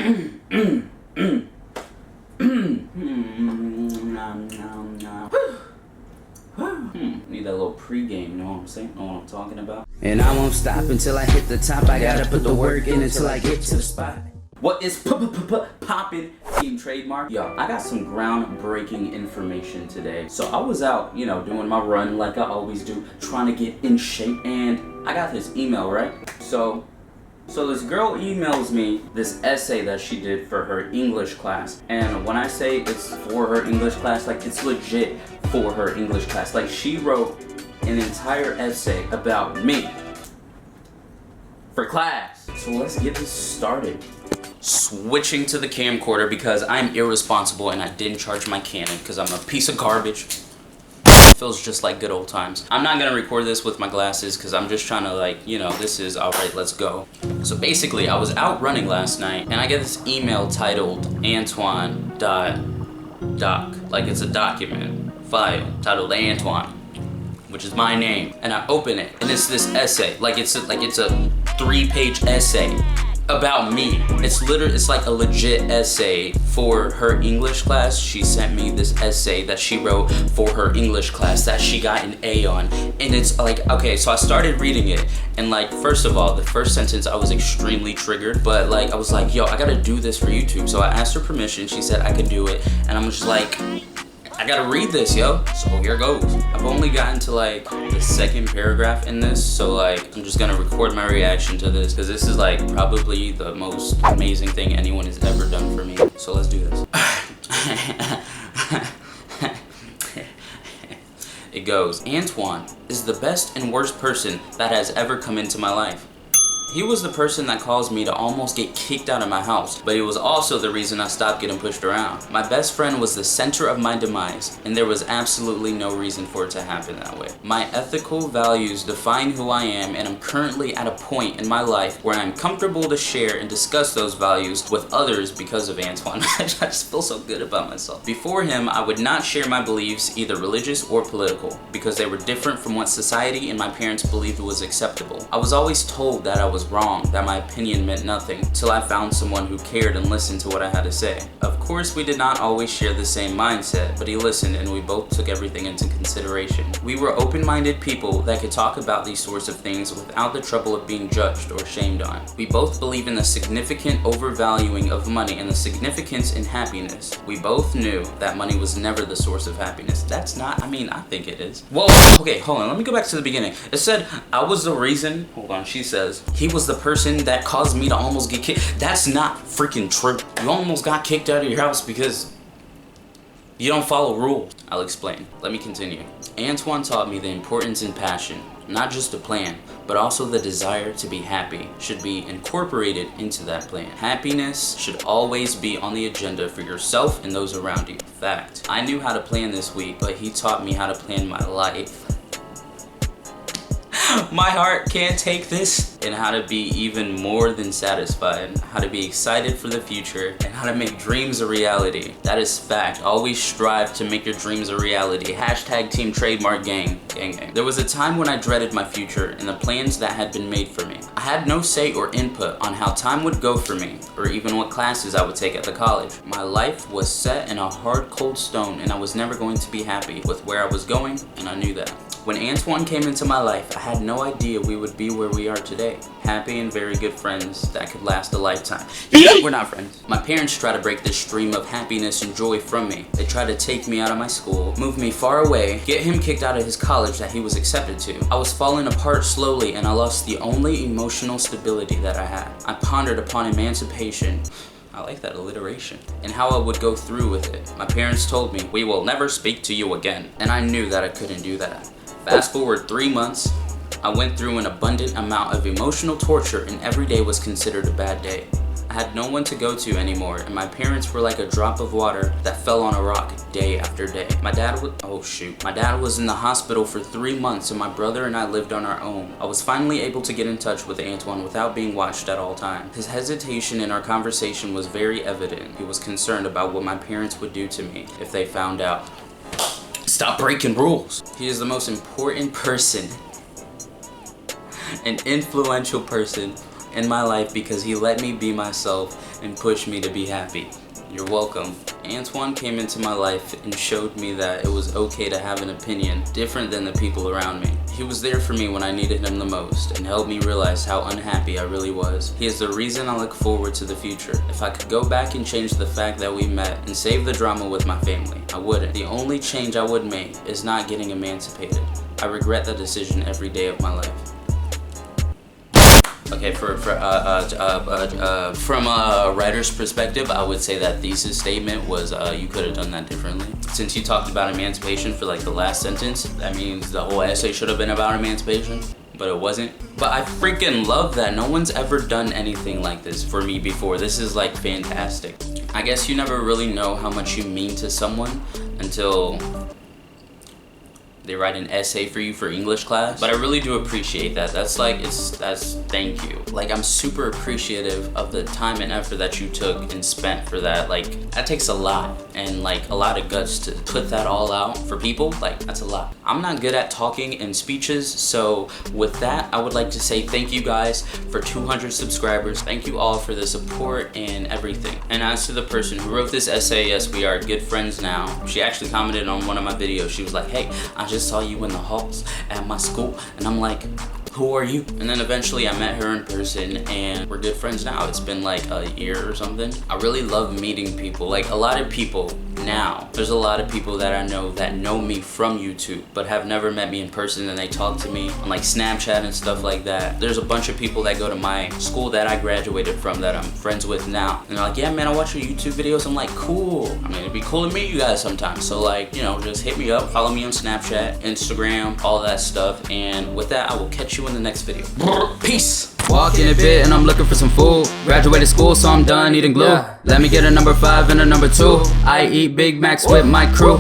Need that little pregame, know what I'm saying? Know what I'm talking about? And I won't stop until I hit the top. I gotta put the work in until I get to the spot. What is poppin' Team Trademark? Yo, I got some groundbreaking information today. So I was out, doing my run like I always do, trying to get in shape, and I got this email, right? So this girl emails me this essay that she did for her English class. And when I say it's for her English class, like it's legit for her English class. Like she wrote an entire essay about me for class. So let's get this started. Switching to the camcorder because I'm irresponsible and I didn't charge my Canon because I'm a piece of garbage. Feels just like good old times. I'm not gonna record this with my glasses because I'm just trying to this is alright, let's go. So basically I was out running last night and I get this email titled Antoine.doc. Like it's a document file titled Antoine, which is my name. And I open it and it's this essay. Like it's a 3-page essay about me. It's like a legit essay for her English class. She sent me this essay that she wrote for her English class that she got an A on. And it's like, okay, so I started reading it and first of all, the first sentence I was extremely triggered, but I was like, yo, I gotta do this for YouTube. So I asked her permission, she said I could do it, and I'm just like, I gotta read this, yo. So here goes. I've only gotten to the second paragraph in this, so I'm just gonna record my reaction to this because this is probably the most amazing thing anyone has ever done for me. So let's do this. It goes, Antoine is the best and worst person that has ever come into my life. He was the person that caused me to almost get kicked out of my house, but he was also the reason I stopped getting pushed around. My best friend was the center of my demise, and there was absolutely no reason for it to happen that way. My ethical values define who I am, and I'm currently at a point in my life where I'm comfortable to share and discuss those values with others because of Antoine. I just feel so good about myself. Before him, I would not share my beliefs, either religious or political, because they were different from what society and my parents believed was acceptable. I was always told that I was wrong, that my opinion meant nothing, till I found someone who cared and listened to what I had to say. Of course, we did not always share the same mindset, but he listened and we both took everything into consideration. We were open-minded people that could talk about these sorts of things without the trouble of being judged or shamed on. We both believe in the significant overvaluing of money and the significance in happiness. We both knew that money was never the source of happiness. That's not, I think it is. Whoa, okay, hold on, let me go back to the beginning. It said, I was the reason, she says, he was the person that caused me to almost get kicked. That's not freaking true. You almost got kicked out of your house because you don't follow rules. I'll explain. Let me continue. Antoine taught me the importance in passion, not just a plan, but also the desire to be happy should be incorporated into that plan. Happiness should always be on the agenda for yourself and those around you. Fact. I knew how to plan this week, but he taught me how to plan my life. My heart can't take this, and how to be even more than satisfied, how to be excited for the future, and how to make dreams a reality. That is fact. Always strive to make your dreams a reality. Hashtag Team Trademark gang. Gang gang. There was a time when I dreaded my future and the plans that had been made for me. I had no say or input on how time would go for me, or even what classes I would take at the college. My life was set in a hard, cold stone, and I was never going to be happy with where I was going, and I knew that. When Antoine came into my life, I had no idea we would be where we are today. Happy and very good friends that could last a lifetime. We're not friends. My parents tried to break this stream of happiness and joy from me. They tried to take me out of my school, move me far away, get him kicked out of his college that he was accepted to. I was falling apart slowly and I lost the only emotional stability that I had. I pondered upon emancipation. I like that alliteration. And how I would go through with it. My parents told me, we will never speak to you again. And I knew that I couldn't do that. Fast forward 3 months, I went through an abundant amount of emotional torture and every day was considered a bad day. I had no one to go to anymore and my parents were like a drop of water that fell on a rock day after day. My dad was in the hospital for 3 months and my brother and I lived on our own. I was finally able to get in touch with Antoine without being watched at all times. His hesitation in our conversation was very evident. He was concerned about what my parents would do to me if they found out. Stop breaking rules. He is the most important person, an influential person in my life because he let me be myself and push me to be happy. You're welcome. Antoine came into my life and showed me that it was okay to have an opinion different than the people around me. He was there for me when I needed him the most and helped me realize how unhappy I really was. He is the reason I look forward to the future. If I could go back and change the fact that we met and save the drama with my family, I wouldn't. The only change I would make is not getting emancipated. I regret that decision every day of my life. Okay, from a writer's perspective, I would say that thesis statement was you could have done that differently. Since you talked about emancipation for like the last sentence, that means the whole essay should have been about emancipation, but it wasn't. But I freaking love that. No one's ever done anything like this for me before. This is like fantastic. I guess you never really know how much you mean to someone until they write an essay for you for English class. But I really do appreciate that. That's thank you. Like, I'm super appreciative of the time and effort that you took and spent for that. Like, that takes a lot, and like a lot of guts to put that all out for people. Like, that's a lot. I'm not good at talking in speeches, so with that, I would like to say thank you guys for 200 subscribers. Thank you all for the support and everything. And as to the person who wrote this essay, yes, we are good friends now. She actually commented on one of my videos. She was like, hey, I just saw you in the halls at my school. And I'm like, who are you? And then eventually I met her in person and we're good friends now. It's been like a year or something. I really love meeting people. Like, a lot of people now, there's a lot of people that I know that know me from YouTube but have never met me in person, and they talk to me on like Snapchat and stuff like that. There's a bunch of people that go to my school that I graduated from that I'm friends with now, and they're like, yeah man, I watch your YouTube videos. I'm like, cool. I mean, it'd be cool to meet you guys sometime. So like, you know, just hit me up, follow me on Snapchat, Instagram, all that stuff. And with that, I will catch you in the next video. Peace. Walking a bit and I'm looking for some food. Graduated school, so I'm done eating glue. Let me get a number 5 and a number 2. I eat Big Macs with my crew.